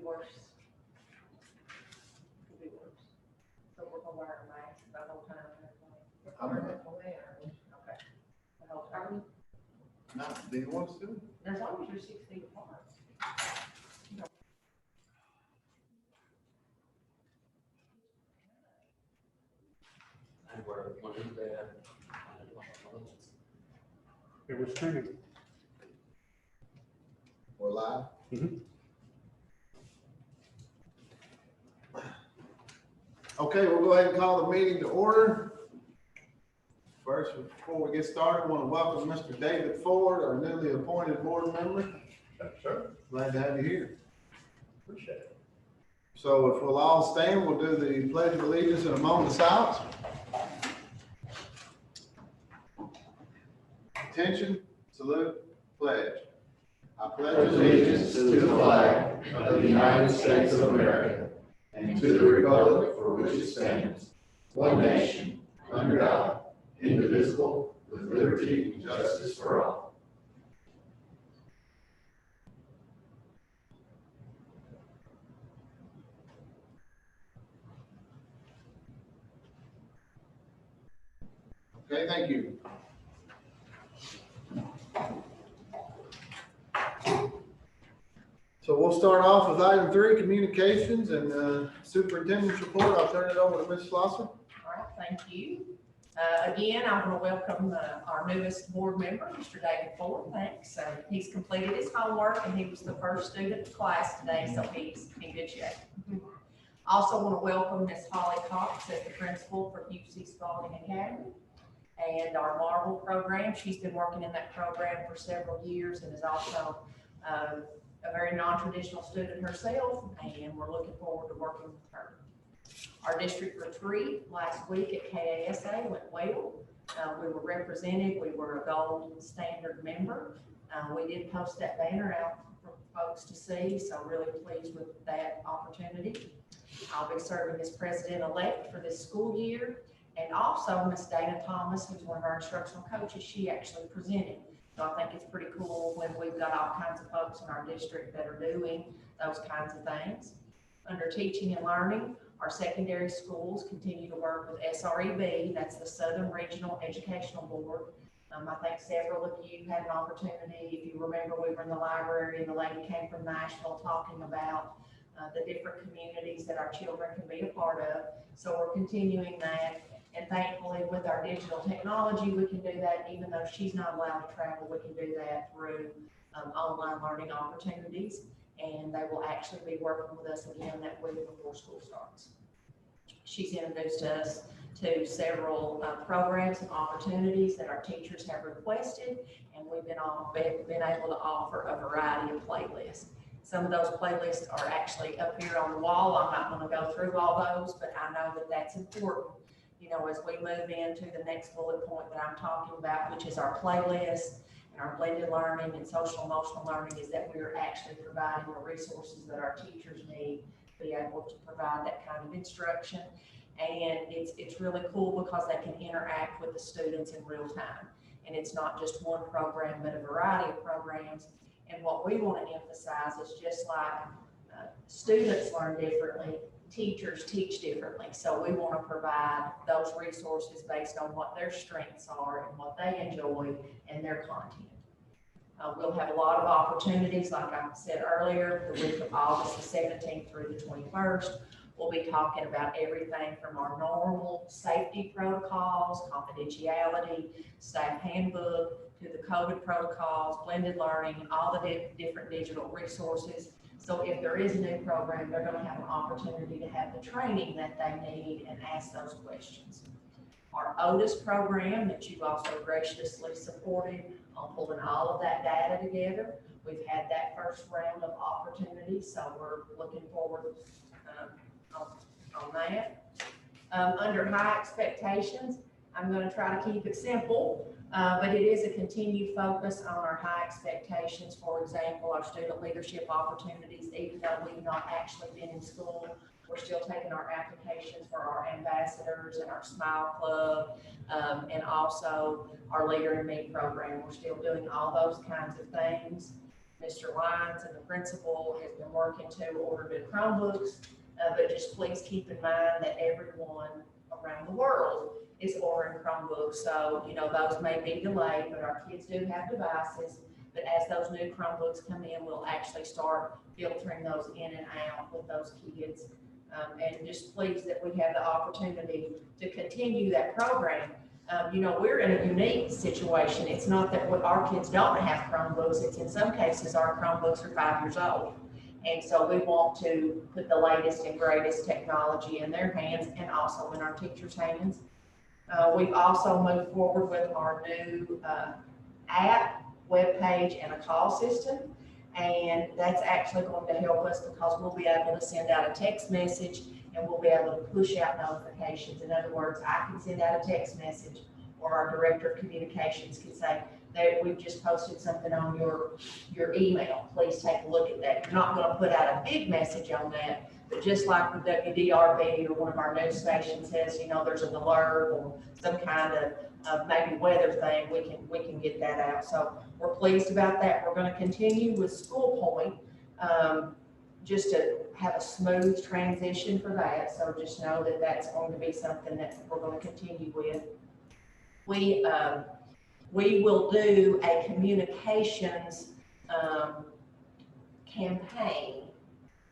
worse. Could be worse. So we're gonna wear our masks the whole time. Okay. The whole time. Not, do you want to? As long as you're 6 feet apart. And we're one in bed. It was streaming. We're live? Mhm. Okay, we'll go ahead and call the meeting to order. First, before we get started, I want to welcome Mr. David Ford, our newly appointed board member. Sure. Glad to have you here. Appreciate it. So if we'll all stand, we'll do the Pledge of Allegiance in a moment of silence. Attention, salute, pledge. I pledge allegiance to the flag of the United States of America and to the republic for which it stands, one nation, under God, indivisible, with liberty and justice for all. Okay, thank you. So we'll start off with item 3, communications and superintendent's report. I'll turn it over to Ms. Schlosser. All right, thank you. Again, I want to welcome our newest board member, Mr. David Ford. Thanks. He's completed his homework and he was the first student in class today, so he's in good shape. Also want to welcome Ms. Holly Cox as the principal for UC Spalding Academy and our Marvel program. She's been working in that program for several years and is also a very non-traditional student herself, and we're looking forward to working with her. Our district retreat last week at KASA went well. We were represented. We were a gold standard member. We did post that banner out for folks to see, so really pleased with that opportunity. I'll be serving as president-elect for this school year, and also Miss Dana Thomas, who's one of our instructional coaches, she actually presented. So I think it's pretty cool when we've got all kinds of folks in our district that are doing those kinds of things. Under teaching and learning, our secondary schools continue to work with SREB, that's the Southern Regional Educational Board. I think several of you had an opportunity, if you remember, we were in the library and the lady came from Nashville talking about the different communities that our children can be a part of. So we're continuing that. And thankfully, with our digital technology, we can do that. Even though she's not allowed to travel, we can do that through online learning opportunities. And they will actually be working with us again that week before school starts. She's introduced us to several programs and opportunities that our teachers have requested, and we've been able to offer a variety of playlists. Some of those playlists are actually up here on the wall. I'm not going to go through all those, but I know that that's important. You know, as we move into the next bullet point that I'm talking about, which is our playlist and our blended learning and social emotional learning, is that we are actually providing the resources that our teachers need to be able to provide that kind of instruction. And it's really cool because they can interact with the students in real time. And it's not just one program, but a variety of programs. And what we want to emphasize is just like students learn differently, teachers teach differently. So we want to provide those resources based on what their strengths are and what they enjoy and their content. We'll have a lot of opportunities, like I said earlier, the week of August the 17th through the 21st. We'll be talking about everything from our normal safety protocols, confidentiality, staff handbook, to the COVID protocols, blended learning, all the different digital resources. So if there is a new program, they're going to have an opportunity to have the training that they need and ask those questions. Our Otis program that you've also graciously supported on pulling all of that data together. We've had that first round of opportunities, so we're looking forward on that. Under high expectations, I'm going to try to keep it simple. But it is a continued focus on our high expectations. For example, our student leadership opportunities, even though we've not actually been in school, we're still taking our applications for our ambassadors and our Smile Club, and also our Leader in Me program. We're still doing all those kinds of things. Mr. Lyons and the principal has been working to order new Chromebooks, but just please keep in mind that everyone around the world is ordering Chromebooks. So, those may be delayed, but our kids do have devices. But as those new Chromebooks come in, we'll actually start filtering those in and out with those kids. And just pleased that we have the opportunity to continue that program. We're in a unique situation. It's not that our kids don't have Chromebooks. It's in some cases our Chromebooks are 5 years old. And so we want to put the latest and greatest technology in their hands and also in our teachers' hands. We've also moved forward with our new app, webpage, and a call system. And that's actually going to help us because we'll be able to send out a text message and we'll be able to push out notifications. In other words, I can send out a text message, or our director of communications can say that we've just posted something on your email. Please take a look at that. You're not going to put out a big message on that, but just like the WDRB or one of our news stations says, there's an alert or some kind of maybe weather thing, we can get that out. So we're pleased about that. We're going to continue with School Point, just to have a smooth transition for that. So just know that that's going to be something that we're going to continue with. We will do a communications campaign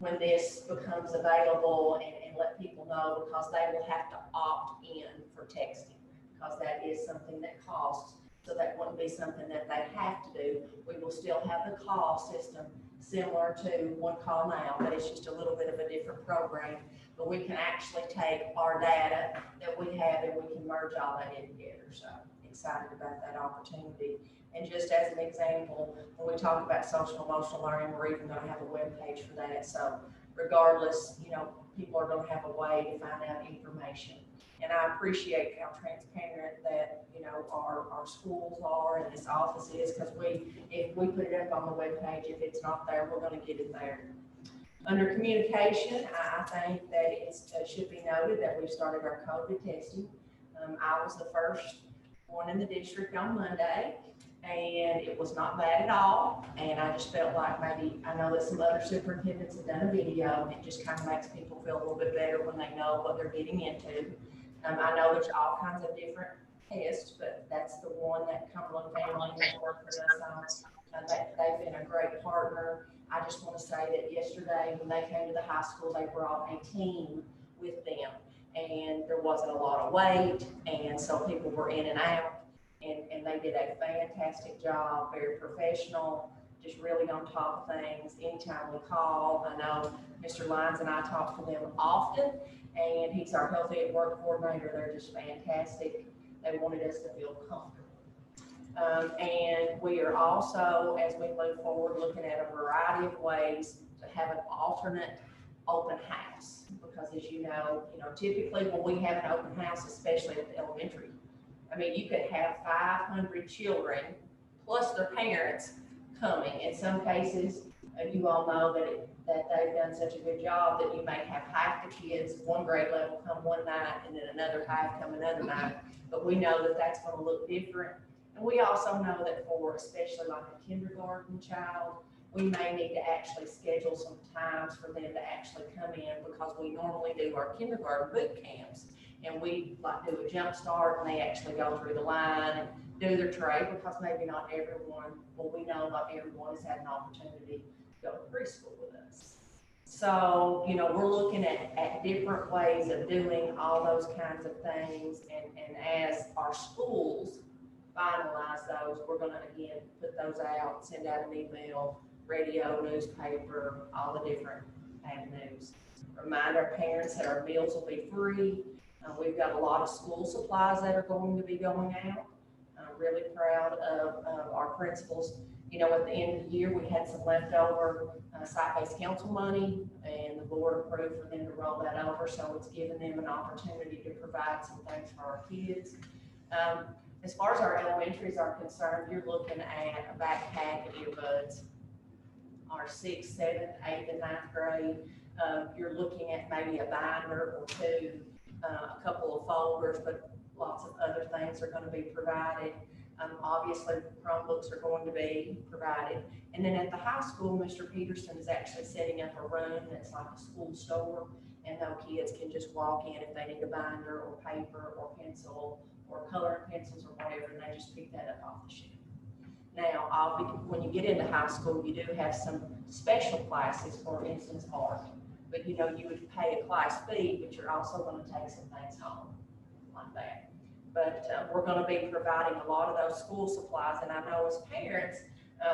when this becomes available and let people know, because they will have to opt in for texting, because that is something that costs. So that wouldn't be something that they have to do. We will still have the call system similar to One Call Now, but it's just a little bit of a different program. But we can actually take our data that we have and we can merge all that in together. So excited about that opportunity. And just as an example, when we talk about social emotional learning, we're even going to have a web page for that. So regardless, people are going to have a way to find out information. And I appreciate how transparent that, our schools are and this office is, because if we put it up on the webpage, if it's not there, we're going to get it there. Under communication, I think that it should be noted that we've started our COVID testing. I was the first one in the district on Monday, and it was not bad at all. And I just felt like I know that some other superintendents have done a video, and it just kind of makes people feel a little bit better when they know what they're getting into. I know there's all kinds of different tests, but that's the one that Cumberland Family has worked with us on. They've been a great partner. I just want to say that yesterday when they came to the high school, they brought a team with them, and there wasn't a lot of wait, and so people were in and out, and they did a fantastic job, very professional, just really on top of things. Anytime we call, I know Mr. Lyons and I talk to them often, and he's our Healthy at Work coordinator. They're just fantastic. They wanted us to feel comfortable. And we are also, as we move forward, looking at a variety of ways to have an alternate open house. Because as you know, typically when we have an open house, especially at the elementary, you could have 500 children plus their parents coming. In some cases, you all know that they've done such a good job that you may have half the kids, one grade level come one night and then another half come another night. But we know that that's going to look different. And we also know that for especially like a kindergarten child, we may need to actually schedule some times for them to actually come in, because we normally do our kindergarten boot camps. And we like do a jump start, and they actually go through the line and do their trade, because maybe not everyone, we know not everyone has had an opportunity to go to preschool with us. So, we're looking at different ways of doing all those kinds of things. And as our schools finalize those, we're going to, again, put those out, send out an email, radio, newspaper, all the different avenues. Remind our parents that our meals will be free. We've got a lot of school supplies that are going to be going out. I'm really proud of our principals. At the end of the year, we had some leftover site-based council money, and the board approved for them to roll that over. So it's given them an opportunity to provide some things for our kids. As far as our elementaries are concerned, you're looking at a backpack and earbuds. Our 6th, 7th, 8th, and 9th grade, you're looking at maybe a binder or two, a couple of folders, but lots of other things are going to be provided. Obviously, Chromebooks are going to be provided. And then at the high school, Mr. Peterson is actually setting up a room that's like a school store, and no kids can just walk in if they need a binder or paper or pencil or coloring pencils or whatever, and they just pick that up off the shelf. Now, when you get into high school, you do have some special classes, for instance, art. But you would pay a class fee, but you're also going to take some things home like that. But we're going to be providing a lot of those school supplies, and I know as parents,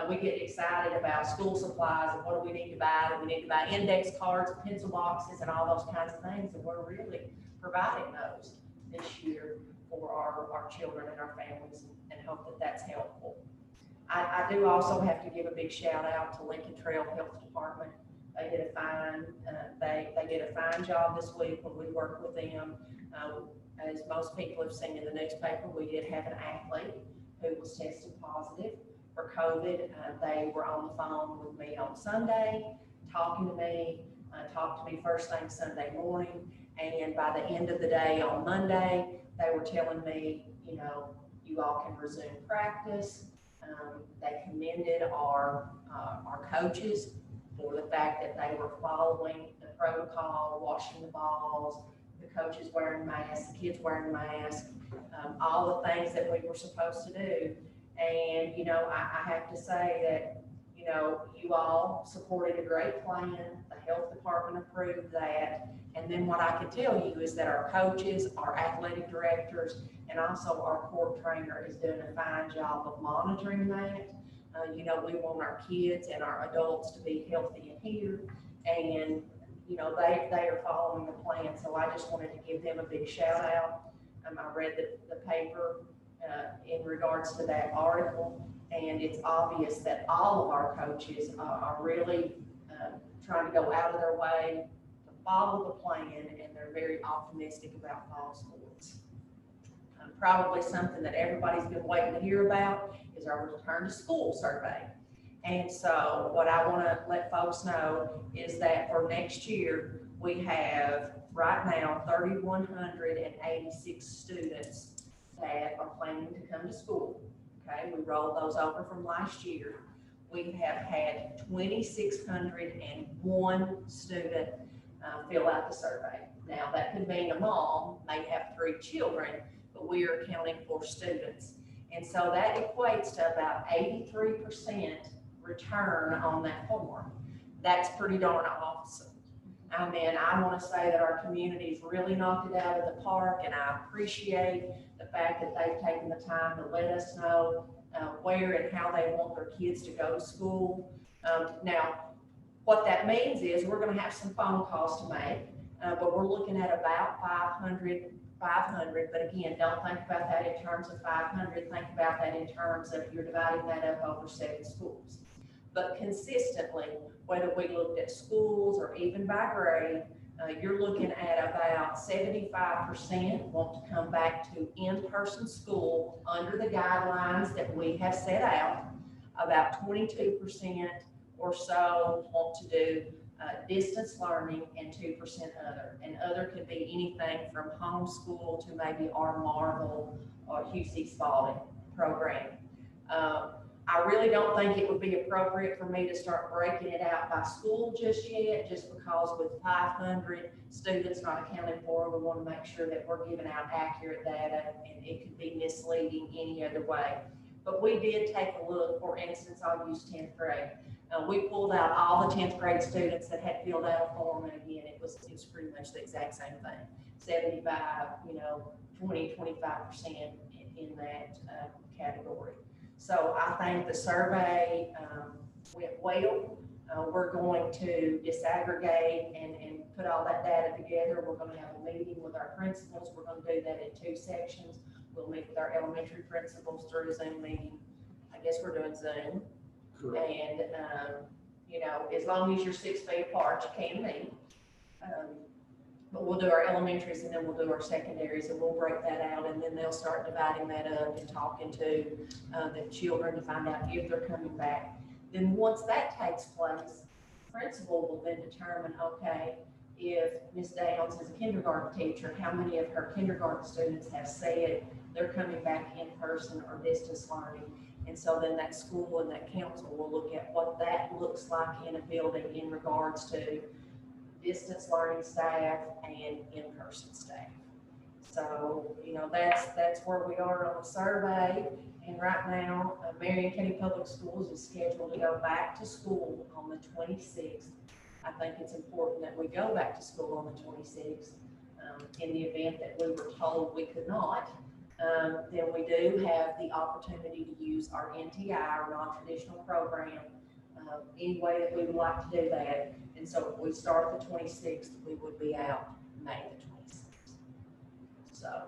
we get excited about school supplies and what do we need to buy. Do we need to buy index cards, pencil boxes, and all those kinds of things, and we're really providing those this year for our children and our families, and hope that that's helpful. I do also have to give a big shout out to Lincoln Trail Health Department. They did a fine, they did a fine job this week when we worked with them. As most people have seen in the newspaper, we did have an athlete who was tested positive for COVID. They were on the phone with me on Sunday, talking to me, talked to me first thing Sunday morning, and by the end of the day on Monday, they were telling me, you all can resume practice. They commended our coaches for the fact that they were following the protocol, washing the balls, the coaches wearing masks, the kids wearing masks, all the things that we were supposed to do. And, I have to say that, you all supported a great plan. The health department approved that. And then what I can tell you is that our coaches, our athletic directors, and also our core trainer is doing a fine job of monitoring that. We want our kids and our adults to be healthy and here, and they are following the plan. So I just wanted to give them a big shout out. I read the paper in regards to that article, and it's obvious that all of our coaches are really trying to go out of their way to follow the plan, and they're very optimistic about fall sports. Probably something that everybody's been waiting to hear about is our return to school survey. And so what I want to let folks know is that for next year, we have right now 3,186 students that are planning to come to school. Okay, we rolled those over from last year. We have had 2,601 students fill out the survey. Now that could mean a mom may have 3 children, but we are counting for students. And so that equates to about 83% return on that form. That's pretty darn awesome. I mean, I want to say that our community's really knocked it out of the park, and I appreciate the fact that they've taken the time to let us know where and how they want their kids to go to school. Now, what that means is we're going to have some phone calls to make, but we're looking at about 500, but again, don't think about that in terms of 500, think about that in terms of you're dividing that up over 7 schools. But consistently, whether we looked at schools or even by grade, you're looking at about 75% want to come back to in-person school under the guidelines that we have set out. About 22% or so want to do distance learning, and 2% other. And other could be anything from homeschool to maybe our Marvel or QC Spalding program. I really don't think it would be appropriate for me to start breaking it out by school just yet, just because with 500 students not accounted for, we want to make sure that we're giving out accurate data, and it could be misleading any other way. But we did take a look. For instance, I'll use 10th grade. We pulled out all the 10th grade students that had filled out a form, and again, it was pretty much the exact same thing. 75, 20, 25% in that category. So I think the survey went well. We're going to disaggregate and put all that data together. We're going to have a meeting with our principals. We're going to do that in 2 sections. We'll meet with our elementary principals through a Zoom meeting. I guess we're doing Zoom. Correct. And, as long as you're 6 feet apart, you can meet. But we'll do our elementaries, and then we'll do our secondaries, and we'll break that out, and then they'll start dividing that up and talking to the children to find out if they're coming back. Then once that takes place, the principal will then determine, okay, if Ms. Downs is a kindergarten teacher, how many of her kindergarten students have said they're coming back in person or distance learning. And so then that school and that council will look at what that looks like in a building in regards to distance learning staff and in-person staff. So, that's where we are on the survey. And right now, Marion County Public Schools is scheduled to go back to school on the 26th. I think it's important that we go back to school on the 26th. In the event that we were told we could not, then we do have the opportunity to use our NTI, our non-traditional program, any way that we would like to do that. And so if we start the 26th, we would be out May the 26th. So,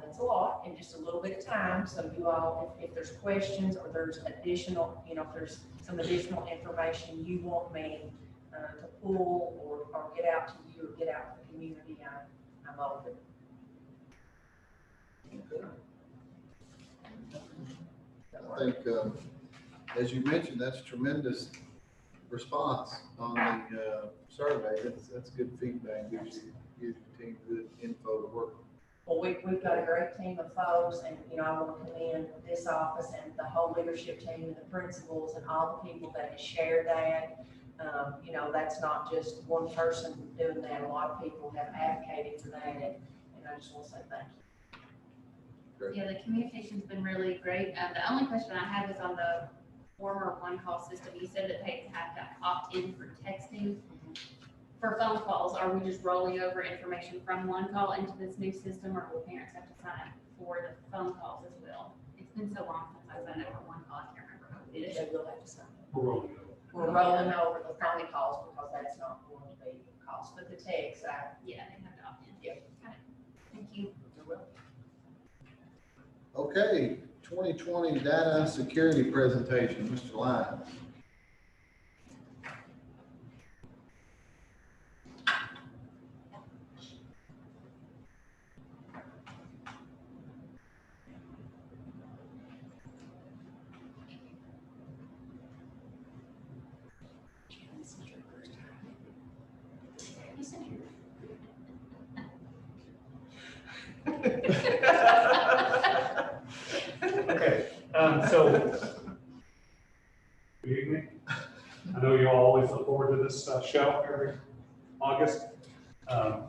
that's a lot in just a little bit of time. So you all, if there's questions or there's additional, if there's some additional information you want me to pull or get out to you or get out to the community, I'm open. I think, as you mentioned, that's tremendous response on the survey. That's good feedback, gives your team good info to work. Well, we've got a great team of folks, and, I want to commend this office and the whole leadership team and the principals and all the people that have shared that. That's not just one person doing that. A lot of people have advocated for that, and I just want to say thank you. Yeah, the communication's been really great. The only question I had was on the former one-call system. You said that they have to opt in for texting. For phone calls, are we just rolling over information from one call into this new system, or will parents have to sign up for the phone calls as well? It's been so long since I've signed up for one call, I can't remember who it is. They will have to sign up. We're rolling over. We're rolling over the phone calls because that's not going to be the cost, but the text, Yeah, they have to opt in. Yeah. Got it. Thank you. Okay, 2020 data security presentation, Mr. Lyons. Okay, so, good evening. I know you all always look forward to this show every August. I've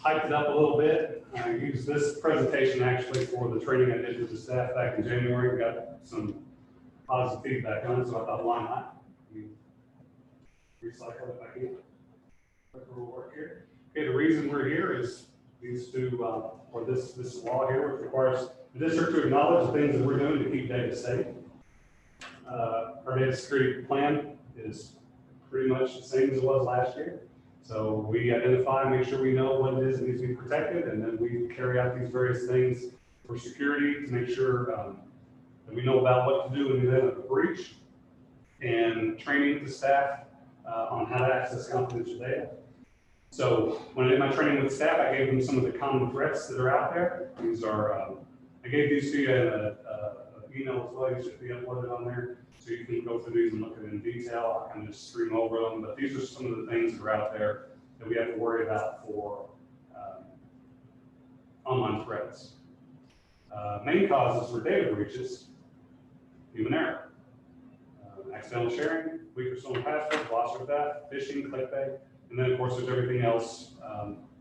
hyped it up a little bit. I used this presentation actually for the training I did with the staff back in January. We got some positive feedback on it, so I thought, why not? We recycle it back in. We'll work here. Okay, the reason we're here is these two, or this law here, which requires the district to acknowledge the things that we're doing to keep data safe. Our data security plan is pretty much the same as it was last year. So we identify, make sure we know what it is that needs to be protected, and then we carry out these various things for security to make sure that we know about what to do in the event of a breach, and training the staff on how to access confidential data. So when I did my training with staff, I gave them some of the common threats that are out there. These are, I gave these to you in an email as well. You should be uploaded on there. So you can go through these and look at it in detail. I can just stream over them. But these are some of the things that are out there that we have to worry about for online threats. Main causes for data breaches: human error, accidental sharing, weak or stolen passwords, loss or theft, phishing, clickbait. And then, of course, there's everything else.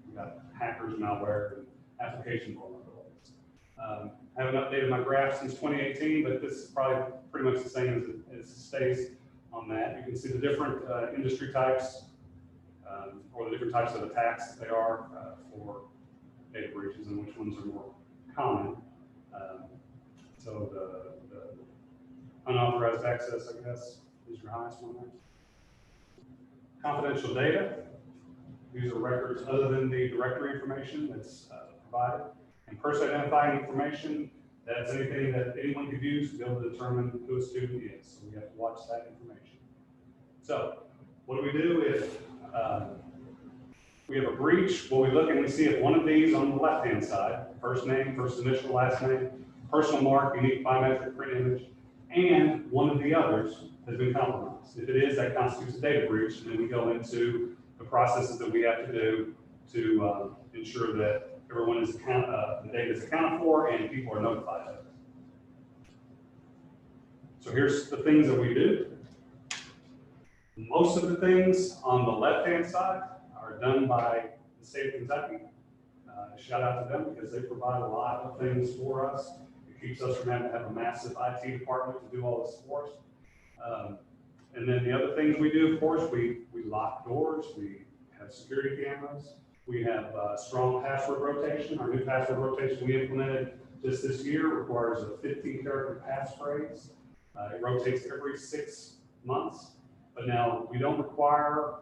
We've got hackers, malware, and application vulnerabilities. I haven't updated my graph since 2018, but this is probably pretty much the same as it stays on that. You can see the different industry types, or the different types of attacks that they are for data breaches and which ones are more common. So the unauthorized access, I guess, is your highest one there. Confidential data. These are records other than the directory information that's provided. And person identifying information, that's anything that anyone could use to be able to determine who a student is. So we have to watch that information. So what do if we have a breach? Well, we look and we see if one of these on the left-hand side, first name, first initial, last name, personal mark, unique biometric print image, and one of the others has been compromised. If it is, that constitutes a data breach, and then we go into the processes that we have to do to ensure that everyone is the data is accounted for and people are notified of it. So here's the things that we do. Most of the things on the left-hand side are done by the state of Kentucky. Shout out to them because they provide a lot of things for us. It keeps us from having to have a massive IT department to do all this for us. And then the other things we do, of course, we lock doors, we have security cameras, we have strong password rotation. Our new password rotation we implemented just this year requires a 15-character passphrase. It rotates every 6 months. But now we don't require,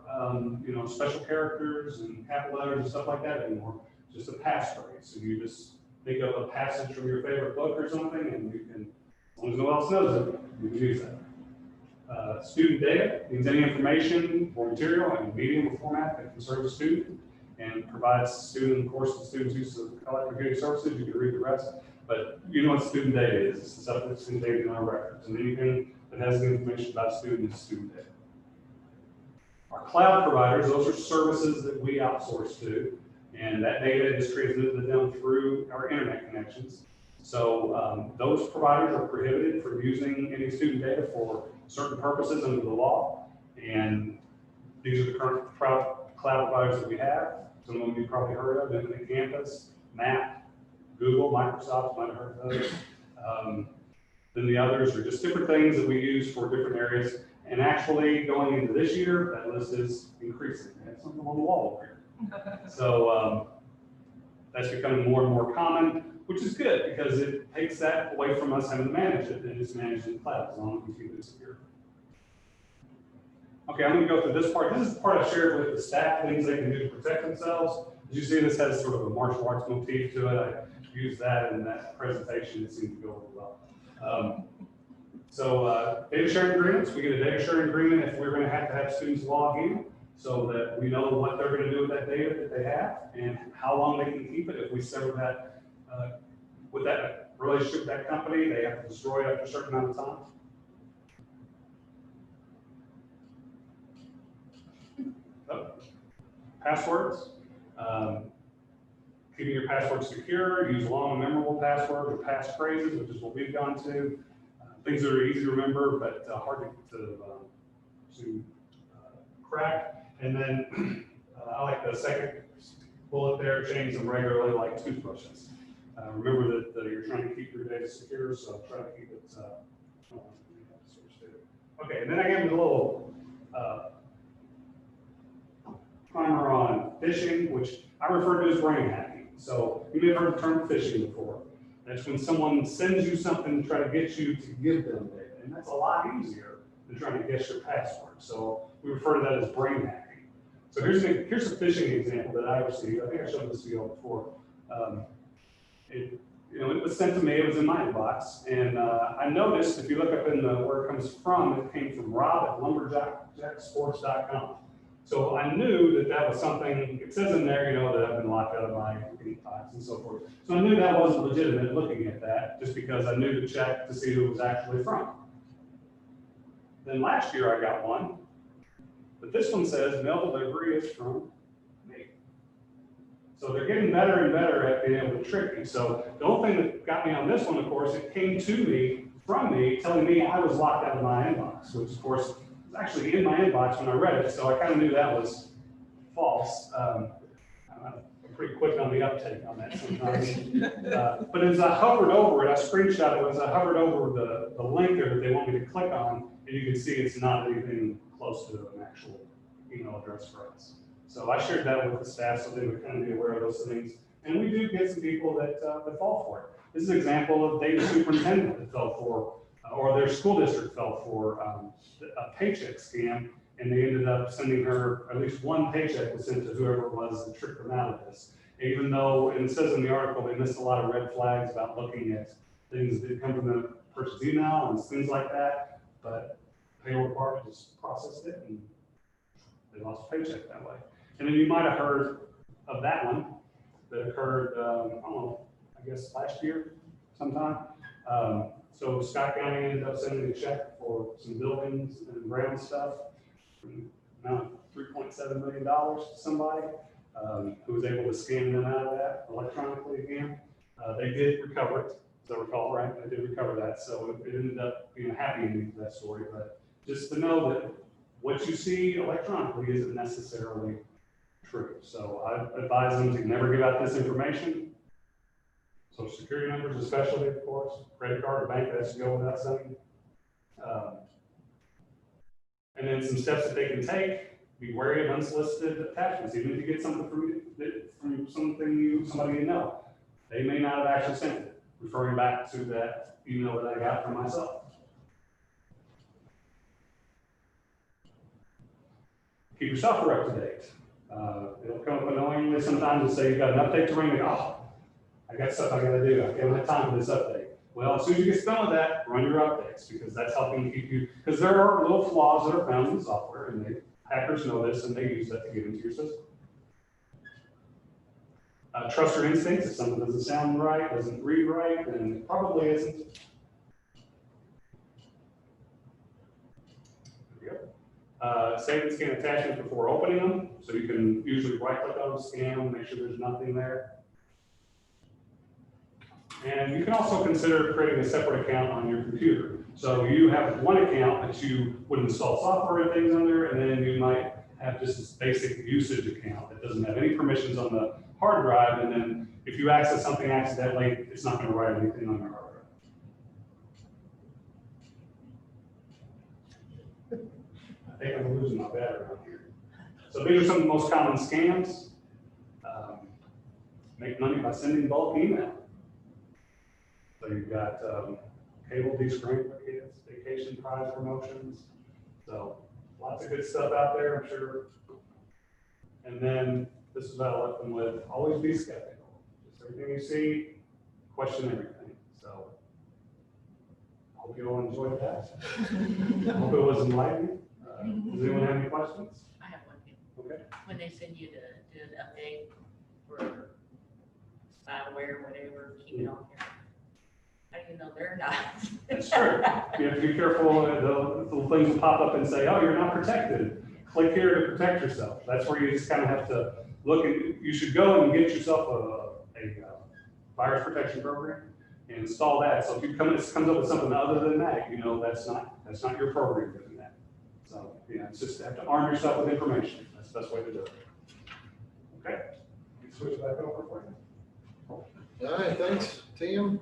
special characters and capital letters and stuff like that anymore. Just a passphrase. So you just think of a passage from your favorite book or something, and you can, as long as no one else knows it, you can use that. Student data means any information or material in medium or format that can serve a student and provides student, of course, the student's use of collective computing services. You can read the rest, but you know what student data is. It's the stuff that's contained in our records, and anything that has the information about a student is student data. Our cloud providers, those are services that we outsource to, and that data is transmitted to them through our internet connections. So those providers are prohibited from using any student data for certain purposes under the law. And these are the current cloud providers that we have. Some of them you've probably heard of: Infinite Campus, Map, Google, Microsoft, might have heard of those. Then the others are just different things that we use for different areas. And actually, going into this year, that list is increasing. I have something on the wall over here. So that's becoming more and more common, which is good because it takes that away from us having to manage it and just manage it in the cloud as long as we keep it secure. Okay, I'm going to go through this part. This is the part I shared with the staff, things they can do to protect themselves. As you see, this has sort of a martial arts motif to it. I used that in that presentation. It seemed to go really well. So data sharing agreements, we get a data sharing agreement if we're going to have students log in so that we know what they're going to do with that data that they have and how long they can keep it. If we sever that with that relationship with that company, they have to destroy it after a certain amount of time. Oh. Passwords. Keeping your password secure, use long and memorable passwords or passphrases, which is what we've gone to. Things that are easy to remember, but hard to crack. And then I like the second bullet there, change them regularly like toothbrushes. Remember that you're trying to keep your data secure, so try to keep it. Okay, and then I gave you a little primer on phishing, which I refer to as brain hacking. So you may have heard the term phishing before. That's when someone sends you something to try to get you to give them data. And that's a lot easier than trying to guess your password. So we refer to that as brain hacking. So here's a phishing example that I received. I think I showed this to you all before. It was sent to me. It was in my inbox. And I noticed, if you look up in where it comes from, it came from Rob at lumberjacksports.com. So I knew that was something, it says in there, that I've been locked out of my inbox and so forth. So I knew that wasn't legitimate looking at that, just because I knew to check to see who it was actually from. Then last year I got one, but this one says mail delivery is from me. So they're getting better and better at being able to trick me. So the only thing that got me on this one, of course, it came to me, from me, telling me I was locked out of my inbox, which of course, actually in my inbox when I read it, so I kind of knew that was false. I'm pretty quick on the uptake on that sometimes. But as I hovered over it, I screenshot it, as I hovered over the link there that they want me to click on, and you can see it's not anything close to an actual email address for us. So I shared that with the staff so they would kind of be aware of those things. And we do get some people that fall for it. This is an example of data superintendent that fell for, or their school district fell for a paycheck scam, and they ended up sending her, at least one paycheck was sent to whoever it was that tricked them out of this. Even though, and it says in the article, they missed a lot of red flags about looking at things that come from the person's email and things like that, but payroll department just processed it and they lost a paycheck that way. And then you might have heard of that one that occurred, I don't know, I guess last year sometime. So Scott County ended up sending a check for some buildings and ground stuff, amount of $3.7 million to somebody. who was able to scan them out of that electronically again. They did recover it, as I recall, right? They did recover that, so it ended up being a happy ending to that story. But just to know that what you see electronically isn't necessarily true. So I advise them to never give out this information. Social security numbers especially, of course, credit card or bank, that has to go without saying. And then some steps that they can take: be wary of unsolicited attachments. Even if you get something from somebody you know, they may not have actually sent it, referring back to that email that I got from myself. Keep your software up to date. It'll come up annoyingly sometimes and say you've got an update to ring, and oh, I got stuff I gotta do. I don't have time for this update. Well, as soon as you get done with that, run your updates, because that's helping keep you, because there are little flaws that are found in the software, and hackers know this, and they use that to get into your system. Trust your instincts. If something doesn't sound right, doesn't read right, then it probably isn't. There we go. Save and scan attachments before opening them, so you can usually right-click on them, scan them, make sure there's nothing there. And you can also consider creating a separate account on your computer. So you have one account that you would install software and things under, and then you might have just this basic usage account that doesn't have any permissions on the hard drive, and then if you access something accidentally, it's not going to write anything on your hard drive. I think I'm losing my battery around here. So these are some of the most common scams. Make money by sending bulk email. So you've got cable descreen kids, vacation prize promotions. So lots of good stuff out there, I'm sure. And then this is what I left them with: always be skeptical. Just everything you see, question everything. So I hope you all enjoyed that. I hope it was enlightening. Does anyone have any questions? I have one thing. Okay. When they send you to do an update for spyware, whatever, keep it on here. How do you know they're not? That's true. You have to be careful. The little things will pop up and say, oh, you're not protected. Click here to protect yourself. That's where you just kind of have to look, and you should go and get yourself a virus protection program and install that. So if it comes up with something other than that, you know that's not your program doing that. So yeah, it's just have to arm yourself with information. That's the best way to do it. Okay. You can switch back over for you. All right, thanks, Tim.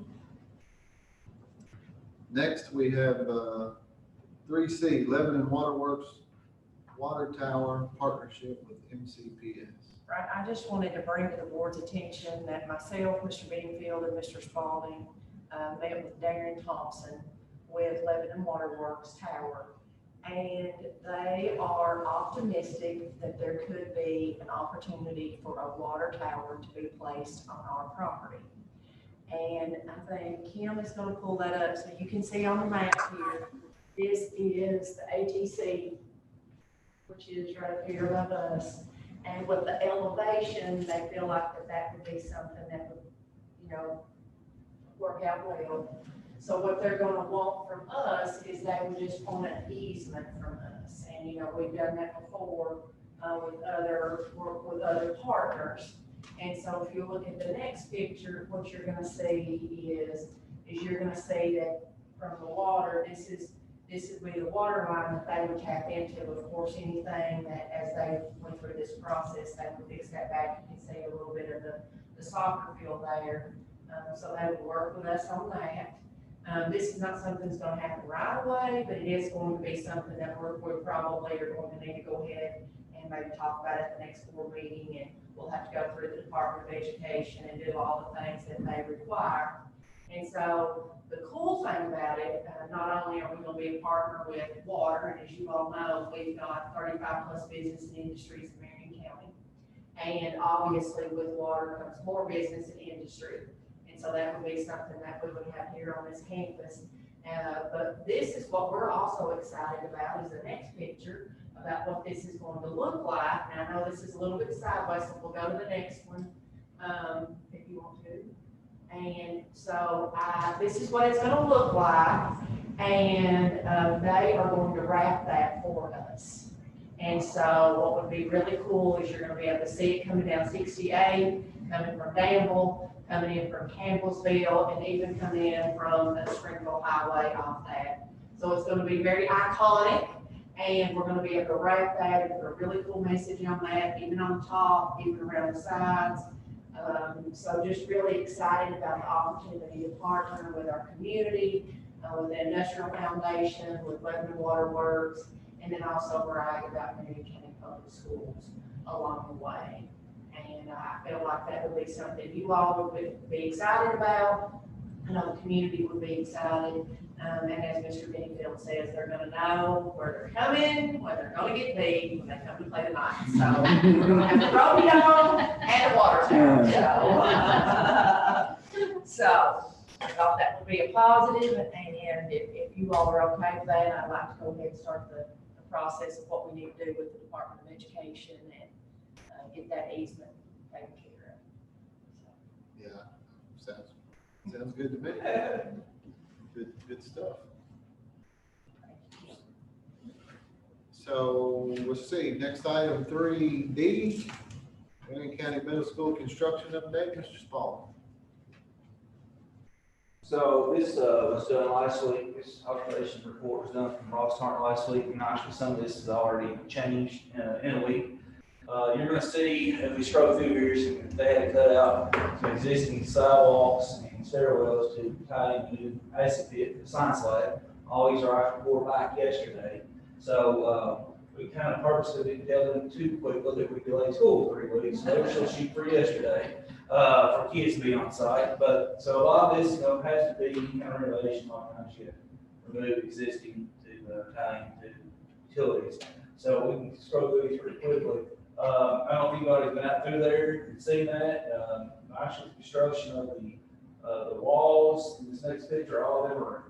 Next, we have 3C, Lebanon Waterworks Water Tower Partnership with MCPS. Right, I just wanted to bring to the board's attention that myself, Mr. Bedingfield, and Mr. Spalding met with Darren Thompson with Lebanon Waterworks Tower. And they are optimistic that there could be an opportunity for a water tower to be placed on our property. And I think Kim is going to pull that up so you can see on the map here. This is the ATC, which is right up here above us. And with the elevation, they feel like that would be something that would, work out well. So what they're going to want from us is they would just want an easement from us. And, we've done that before with other partners. And so if you look at the next picture, what you're gonna see is you're gonna see that from the water, this would be the water line that they would tap into. Of course, anything that as they went through this process, they would fix that back. You can see a little bit of the soccer field there. So they would work with us on that. This is not something that's gonna happen right away, but it is going to be something that we probably are going to need to go ahead and maybe talk about at the next board meeting, and we'll have to go through the Department of Education and do all the things that they require. And so the cool thing about it, not only are we going to be a partner with water, and as you all know, we've got 35 plus business and industries in Marion County. And obviously with water comes more business and industry. And so that would be something that we would have here on this campus. But this is what we're also excited about, is the next picture about what this is going to look like. And I know this is a little bit sideways, so we'll go to the next one if you want to. And so this is what it's going to look like, and they are going to wrap that for us. And so what would be really cool is you're gonna be able to see it coming down 68, coming from Danville, coming in from Campbellsville, and even coming in from the Springville Highway off that. So it's gonna be very iconic, and we're gonna be able to wrap that and put a really cool message on that, even on the top, even around the sides. So just really excited about the opportunity to partner with our community, with the Industrial Foundation, with Lebanon Water Works, and then also brag about Marion County Public Schools along the way. And I feel like that would be something you all would be excited about. I know the community would be excited. And as Mr. Benfield says, they're gonna know where they're coming, where they're gonna get beat when they come to play tonight. So we're gonna have a rodeo and a water tower, so I thought that would be a positive, and if you all are okay with that, I'd like to go ahead and start the process of what we need to do with the Department of Education and get that easement taken care of. Yeah, sounds good to me. Good stuff. So let's see, next item 3D, Marion County Middle School construction update, Mr. Spall. So this was done last week. This observation report was done from Ross Tarrant last week, and actually some of this is already changed in a week. You're going to see, as we scroll through here, they had to cut out some existing sidewalks and stairwells to tie into ASIC pit, the science lab. All these are actually poured back yesterday. So we kind of purposely didn't tell them too quickly that we delayed school 3 weeks. So they were supposed to shoot for yesterday for kids to be on site. But so a lot of this, has to be kind of renovation. A lot of times you remove existing to tie into utilities. So we can scroll through these pretty quickly. I don't know if anybody's been out through there and seen that. Actually, construction of the walls in this next picture, all of them are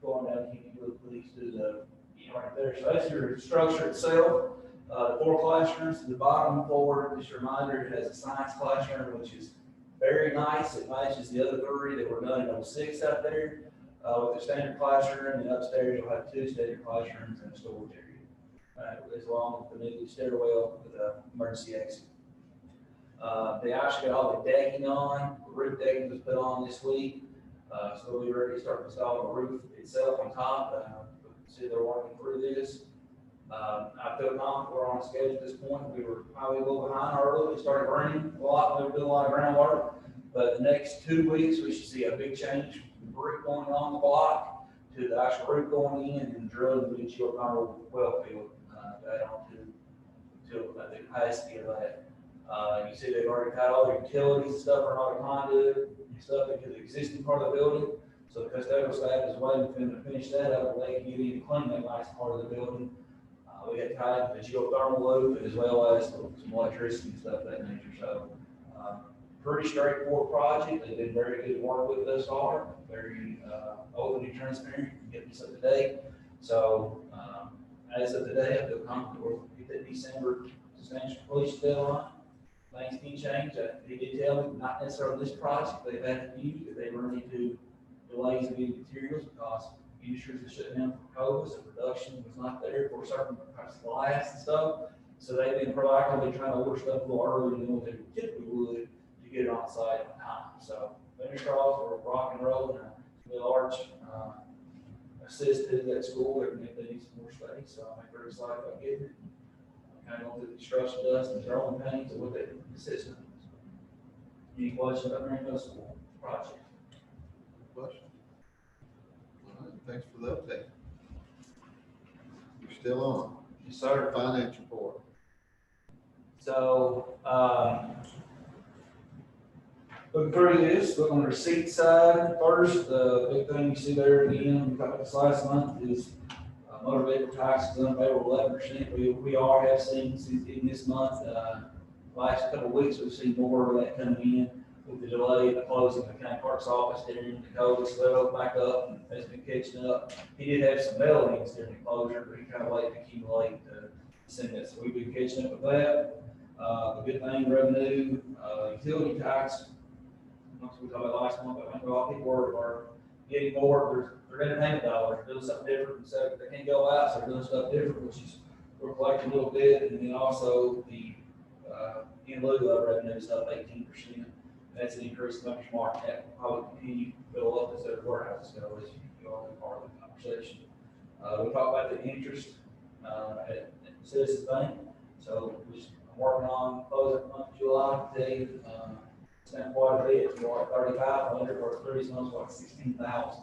going down. Can you look please to the right there? So that's your structure itself. The 4 classrooms. The bottom floor, just a reminder, it has a science classroom, which is very nice. It matches the other 3 that were done in 06 out there with the standard classroom. And upstairs, you'll have 2 standard classrooms and a storage area. As long as the new stairwell with an emergency exit. They actually got all the decking on. The roof decking was put on this week. So we'll be ready to start installing the roof itself on top. See, they're working through this. I feel confident we're on schedule at this point. We were probably a little behind early. It started raining a lot. We were doing a lot of groundwork. But the next 2 weeks, we should see a big change from brick going on the block to the actual roof going in and drilling the geothermal well field. That on to the capacity of that. You see they've already got all the utilities and stuff are all the conduit and stuff into the existing part of the building. So the custodial staff is waiting for them to finish that up, and they can get in and clean that last part of the building. We had tied the geothermal loop as well as some electricity and stuff of that nature. So pretty straightforward project. They've been very good work with us far, very open and transparent, getting us up to date. So as of today, I feel confident we'll get that December substantial completion deadline. Things can change. He did tell me, not necessarily this project, they've had a few that they run into delays in getting materials because industries are shutting down for COVID, so production was not there for certain types of glass and stuff. So they've been proactively trying to order stuff a little earlier than what they typically would to get it on site on time. So fingers crossed, we're rock and rolling. A large assist to that school, they need some more space. So I'm very excited about getting it. Kind of going through the construction dust and growing pains of what they assist in. Any questions about Marion Middle School project? Question? All right, thanks for the update. You're still on. Yes, sir. Finance report. So, looking through this, look on the receipt side first. The big thing you see there again, we talked about this last month, is motor vehicle taxes unfavorable 11%. We have seen in this month, last couple of weeks, we've seen more of that coming in with the delay in the closing of the county clerk's office during the COVID, so they'll back up and has been catching up. He did have some mailings during the closure, but he kind of late to accumulate to send that. So we've been catching up with that. The good thing, revenue, utility tax, we talked about last month, I think a lot of people are getting more, they're entertainment dollars, doing something different, so they can't go out, so they're doing stuff different, which is we're collecting a little bit, and then also the, in lieu of revenue is up 18%. That's an increase in members market that will probably continue to fill up as their warehouses go, as you all are part of the conversation. We talked about the interest, at Citizens Bank, so I'm working on closing month of July, today, spent quite a bit, we're at 3,500, or 30 months, like 16,000.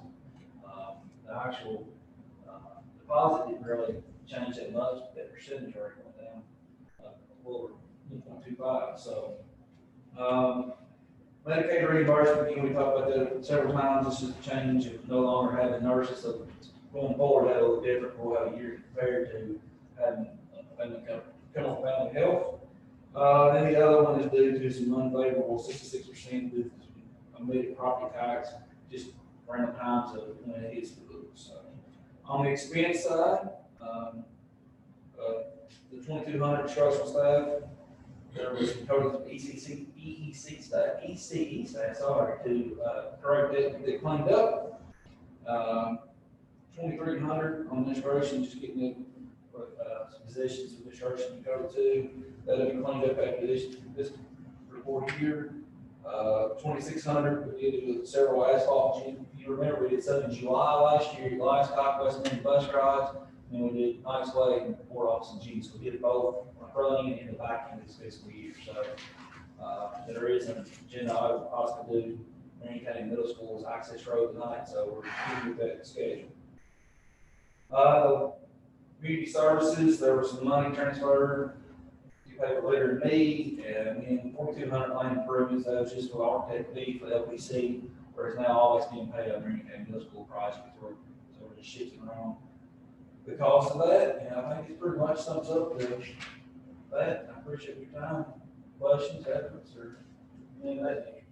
The actual, deposit didn't really change that much, but that percentage rate went down, over 1.25, so. Medicaid reimbursement, again, we talked about that several times, this is a change of no longer having nurses, so going forward, that'll look different for how year compared to having family health. Then the other one is due to some unfavorable 66% due to some immediate property tax, just random times of when it hits the books. So, on the expense side, the 2,200 instructional staff, there was a total of ECE staff, sorry, to correct that, they cleaned up. 2,300 on administration, just getting the some positions of administration to go to. That'll be cleaned up after this report here. 2,600, we did several asphalt. You remember we did some in July last year, last West Main bus rides, and we did Nice Way and Port Austin G. So we did both on the front end and the back end of this fiscal year. So there is an agenda I would possibly do Marion County Middle School's access road tonight, so we're keeping with that schedule. Community services, there was some money transferred. You pay for later than me, and then 4,200 land improvements, that was just for architect fee for LPC, whereas now all that's being paid on Marion County Middle School project, so we're just shifting around the cost of that, and I think it pretty much sums up that. I appreciate your time, questions, efforts, or anything like that.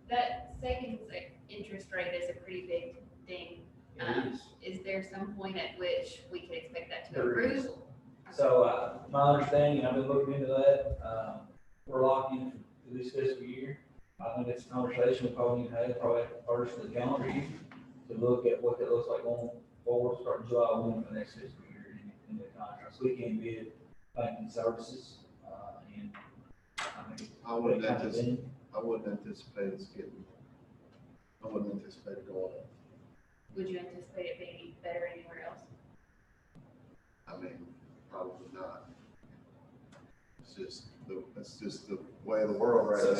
That savings interest rate is a pretty big thing. Is there some point at which we can expect that to There improve? is. So, my understanding, I've been looking into that, we're locked in for this fiscal year. I think it's a conversation we probably need to have probably first of the calendar year to look at what that looks like going forward, starting July 1 for the next fiscal year in the contract. So we can bid banking services, and I think I wouldn't anticipate it's getting, I wouldn't anticipate it going up. Would you anticipate it being better anywhere else? I mean, probably not. It's just the way of the world right So, now.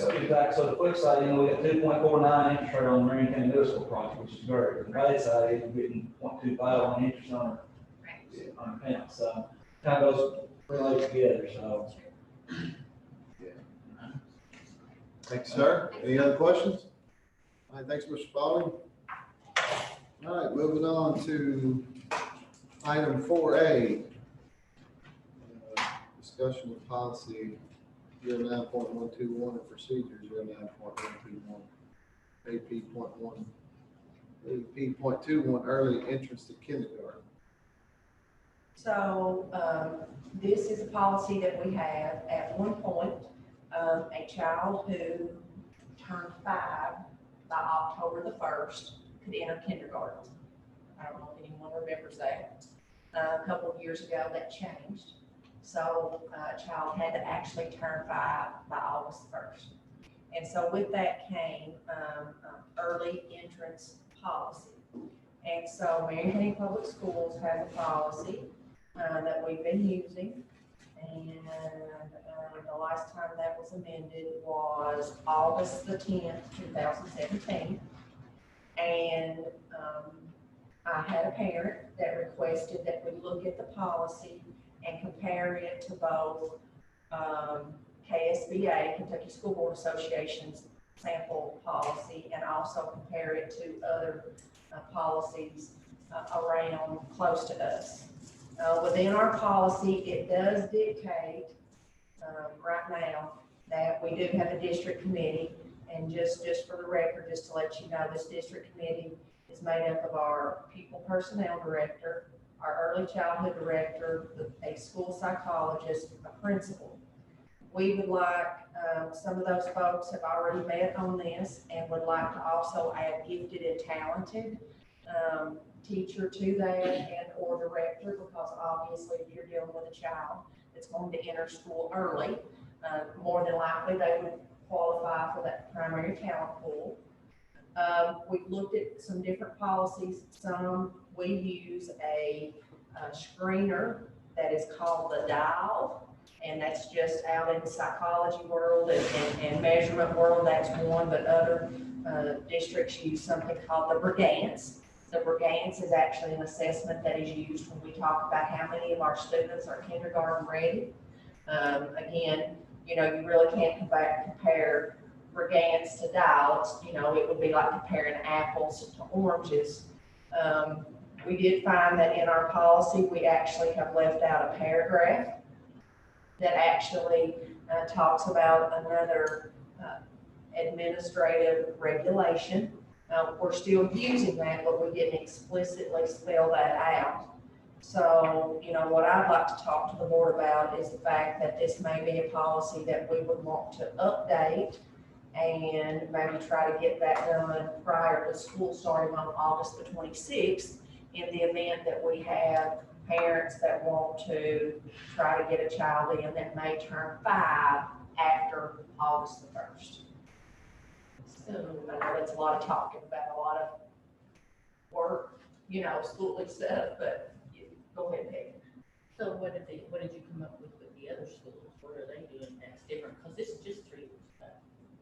so the flip side, we got 2.49 interest rate on the Marion County Middle School project, which is great. The bad side is we're getting 0.25 on interest on our account, so kind of goes related together, so. Thank you, sir. Any other questions? All right, thanks, Mr. Spalding. All right, moving on to item 4A. Discussion of policy 09.121 and procedures 09.121, AP.21, early entrance to kindergarten. So, this is a policy that we have. At one point, a child who turned 5 by October the 1st could enter kindergarten. I don't know if anyone remembers that. A couple of years ago, that changed. So a child had to actually turn 5 by August 1st. And so with that came early entrance policy. And so Marion County Public Schools has a policy that we've been using. And the last time that was amended was August the 10th, 2017. And I had a parent that requested that we look at the policy and compare it to both KSBA, Kentucky School Board Association's sample policy, and also compare it to other policies around close to us. Within our policy, it does dictate right now that we do have a district committee, and just for the record, just to let you know, this district committee is made up of our pupil personnel director, our early childhood director, a school psychologist, a principal. We would like, some of those folks have already met on this and would like to also add gifted and talented. teacher to that and or director, because obviously if you're dealing with a child that's going to enter school early, more than likely they would qualify for that primary talent pool. We've looked at some different policies. Some, we use a screener that is called the dial, and that's just out in the psychology world and measurement world, that's one, but other districts use something called the Brigance. The Brigance is actually an assessment that is used when we talk about how many of our students are kindergarten ready. Again, you know, you really can't compare Brigance to dial. You know, it would be like comparing apples to oranges. We did find that in our policy, we actually have left out a paragraph that actually talks about another administrative regulation. We're still using that, but we didn't explicitly spell that out. So, you know, what I'd like to talk to the board about is the fact that this may be a policy that we would want to update and maybe try to get that done prior to school starting on August the 26th, in the event that we have parents that want to try to get a child in that may turn 5 after August the 1st. So I know that's a lot of talking about a lot of work, you know, school stuff, but go ahead, Peggy. So what did you come up with the other schools? What are they doing that's different? Because this is just 3 years back.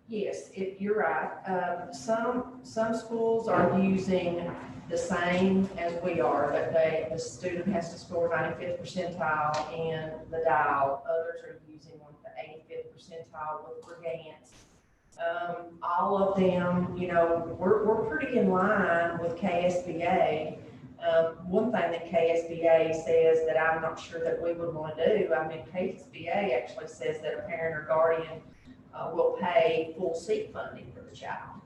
Yes, you're right. Some schools are using the same as we are, but the student has to score 95th percentile in the dial. Others are using like the 85th percentile with Brigance. All of them, you know, we're pretty in line with KSBA. One thing that KSBA says that I'm not sure that we would want to do, I mean, KSBA actually says that a parent or guardian will pay full seat funding for the child.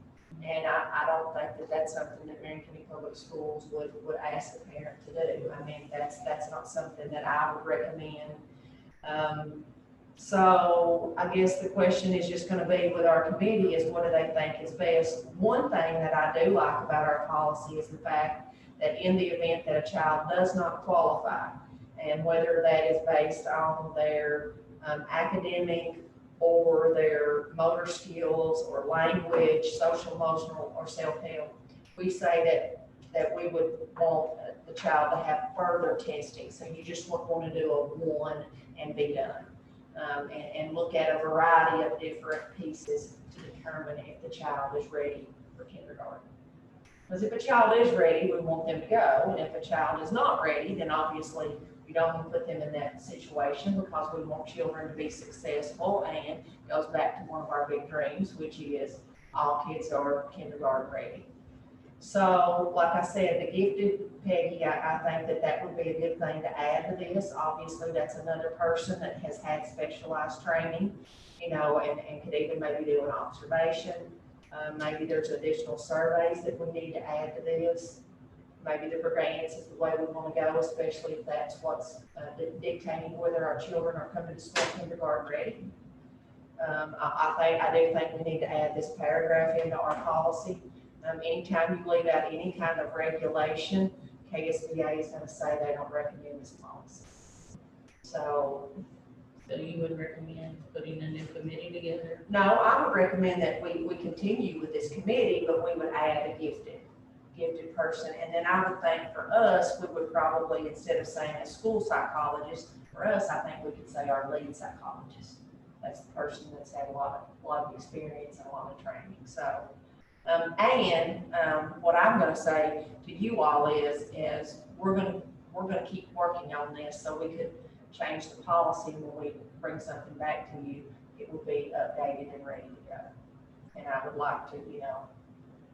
And I don't think that that's something that Marion County Public Schools would ask the parent to do. I mean, that's not something that I would recommend. So I guess the question is just gonna be with our committee is what do they think is best? One thing that I do like about our policy is the fact that in the event that a child does not qualify, and whether that is based on their academic or their motor skills or language, social, emotional, or self-help, we say that we would want the child to have further testing. So you just wouldn't want to do a 1 and be done. And look at a variety of different pieces to determine if the child is ready for kindergarten. Because if a child is ready, we want them to go. And if a child is not ready, then obviously we don't want to put them in that situation, because we want children to be successful, and it goes back to one of our big dreams, which is all kids are kindergarten ready. So, like I said, the gifted, Peggy, I think that would be a good thing to add to this. Obviously, that's another person that has had specialized training, you know, and could even maybe do an observation. Maybe there's additional surveys that we need to add to this. Maybe the Brigance is the way we want to go, especially if that's what's dictating whether our children are coming to school kindergarten ready. I do think we need to add this paragraph into our policy. Anytime you leave out any kind of regulation, KSBA is going to say they don't recommend this policy. So you would recommend putting a new committee together? no, I would recommend that we continue with this committee, but we would add a gifted person. And then I would think for us, we would probably, instead of saying a school psychologist, for us, I think we could say our lead psychologist. That's the person that's had a lot of experience and a lot of training. So, what I'm going to say to you all is we're going to keep working on this, so we could change the policy when we bring something back to you. It will be updated and ready to go. And I would like to, you know,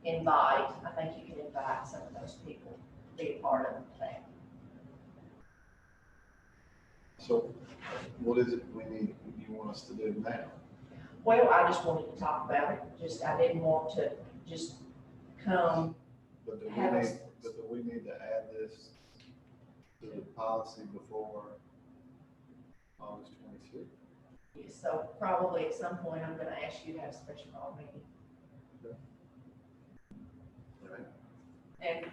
invite, I think you can invite some of those people to be a part of that. So what is it you want us to do now? Well, I just wanted to talk about it. I didn't want to just come. But do Have us- we need to add this to the policy before August 26th? So probably at some point, I'm going to ask you to have a special call meeting. Right. And,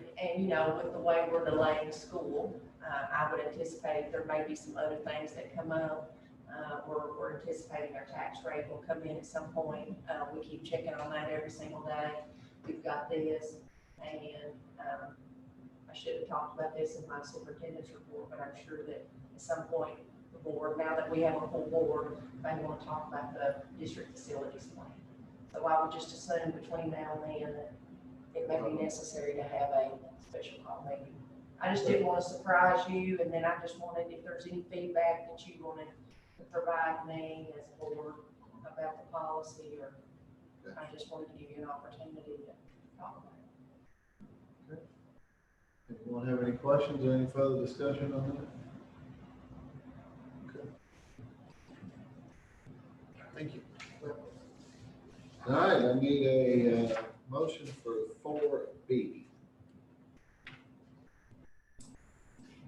you know, with the way we're delaying school, I would anticipate there may be some other things that come up. We're anticipating our tax rate will come in at some point. We keep checking on that every single day. We've got this, and, I should have talked about this in my superintendent's report, but I'm sure that at some point, the board, now that we have a full board, they want to talk about the district facilities plan. So I would just assume between now and then that it may be necessary to have a special call meeting. I just didn't want to surprise you, and then I just wanted, if there's any feedback that you wanted to provide me as a board about the policy, or I just wanted to give you an opportunity to talk about it. Anyone have any questions or any further discussion on that? Okay. Thank you. All right, I need a motion for 4B.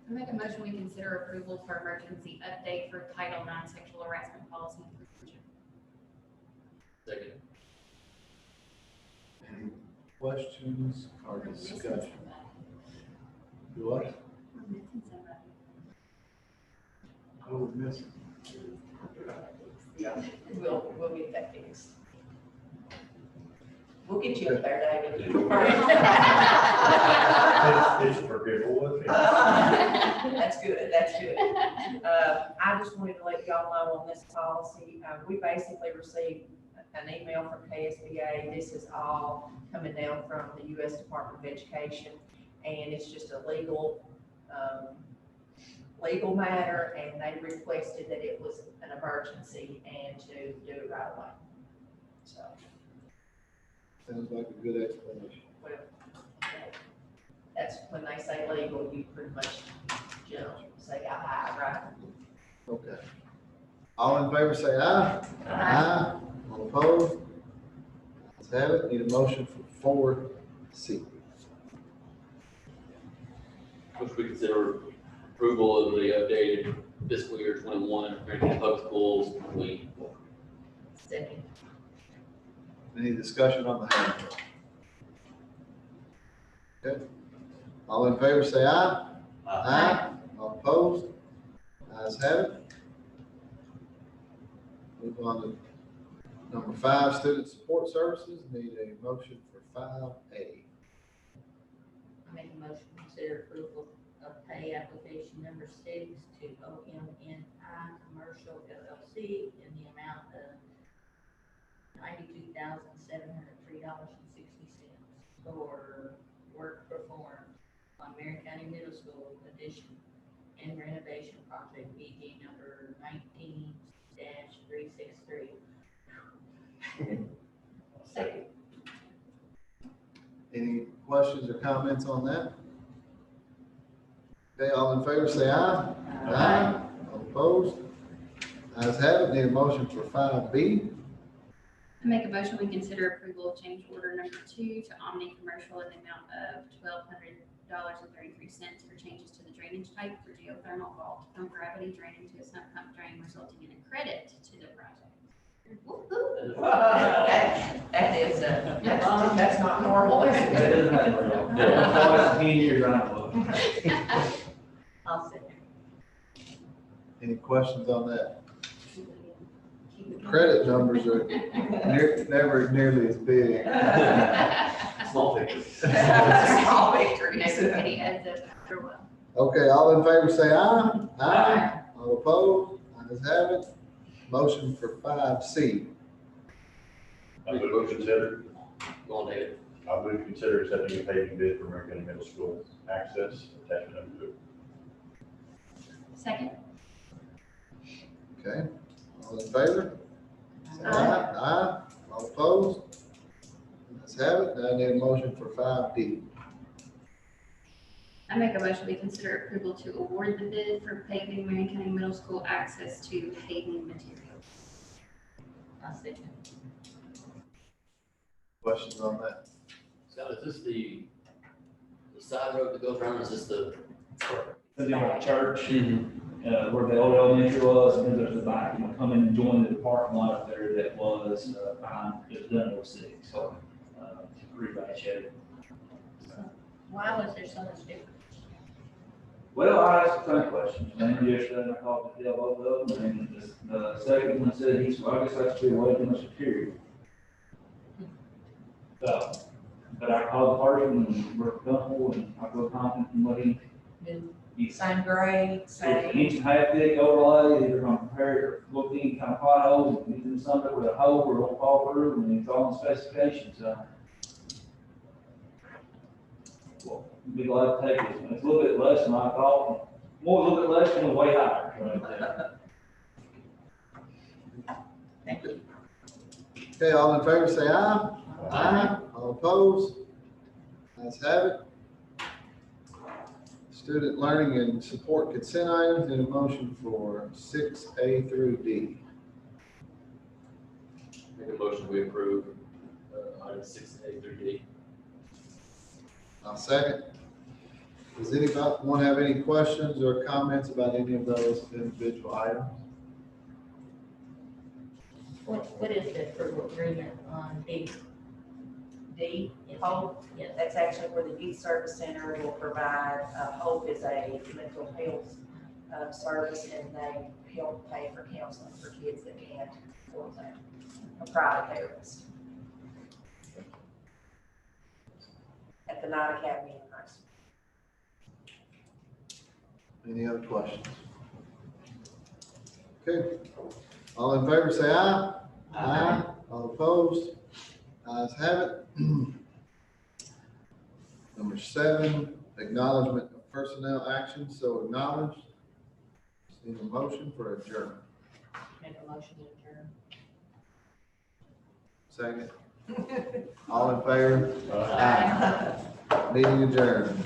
I make a motion we consider approval for emergency update for Title IX sexual harassment policy. Second. Any questions or discussion? You what? We're missing somebody. Oh, we're missing. Yeah, we'll get that fixed. We'll get you up there, David. It's forgivable. That's good, that's good. I just wanted to let y'all know on this policy, we basically received an email from KSBA. This is all coming down from the U.S. Department of Education, and it's just a legal matter, and they requested that it was an emergency and to do it right away. So, Sounds like a good explanation. well, that's when they say legal, you pretty much jump, say aye, right? Okay. All in favor say aye. Aye. All opposed? Let's have it. Need a motion for 4C. Which we consider approval of the updated fiscal year 21 Marion Public Schools week. Second. Any discussion on the handbook? Okay. All in favor say aye. Aye. All opposed? Ayes have it. Move on to number 5, student support services. Need a motion for 5A. I make a motion to consider approval of pay application number 6 to OMNI Commercial LLC in the amount of $92,703.60 for work performed on Marion County Middle School addition and renovation project BG number 19-363. Second. Any questions or comments on that? Okay, all in favor say aye. Aye. All opposed? Ayes have it. Need a motion for 5B. I make a motion we consider approval of change order number 2 to Omni Commercial in the amount of $1,200.33 for changes to the drainage type for geothermal vault from gravity drain into a sump pump drain, resulting in a credit to the project. That is, that's not normal, is That it? doesn't happen. Yeah, 10 years, I know. I'll second. Any questions on that? Credit numbers are never nearly as big. Small victory. Small victories. Everybody adds up after a while. Okay, all in favor say aye. Aye. All opposed? Ayes have it. Motion for 5C. I would consider, Go on, David. I would consider accepting a paving bid for Marion County Middle School access, attachment number 2. Second. Okay, all in favor? Say aye. Aye. All opposed? Let's have it. Now I need a motion for 5D. I make a motion we consider approval to award the bid for paving Marion County Middle School access to Hayden materials. I'll second. Questions on that? Scott, is this the side road that goes around, is this the? The old church, where the old elementary was, and then there's the back, you know, come in and join the parking lot up there that was behind, it was done in 06, so, it's pretty bad shape. Why was there so much difference? Well, I asked the same question, and yesterday and I called the both of them, and the second one said, well, I guess that's be way too much material. So, but I called the person and we're comfortable and I feel confident in what he Same grade, It's same. an inch and a half thick overlay, they're gonna compare, look any kind of potholes, and do something with a hole or it'll fall through, and it's all in specifications, well, be glad to take it, it's a little bit less than I thought, more, a little bit less than way higher. Thank you. Okay, all in favor, say aye. Aye. All opposed? Ayes have it. Student learning and support consent items, need a motion for 6A through D. Make a motion, we approve, item 6A through D. I'll second. Does anyone have any questions or comments about any of those individual items? What is the approval agreement on D? D, Yes. HOPE, Yes. that's actually where the Youth Service Center will provide, HOPE is a mental health, service, and they help pay for counseling for kids that can't afford that, a private therapist. At the Night Academy in high school. Any other questions? Okay, all in favor, say aye. Aye. All opposed? Ayes have it. Number 7, acknowledgement of personnel action, so acknowledged. Need a motion for adjournment. Make a motion to adjourn. Second. All in favor? Aye. Meeting adjourned.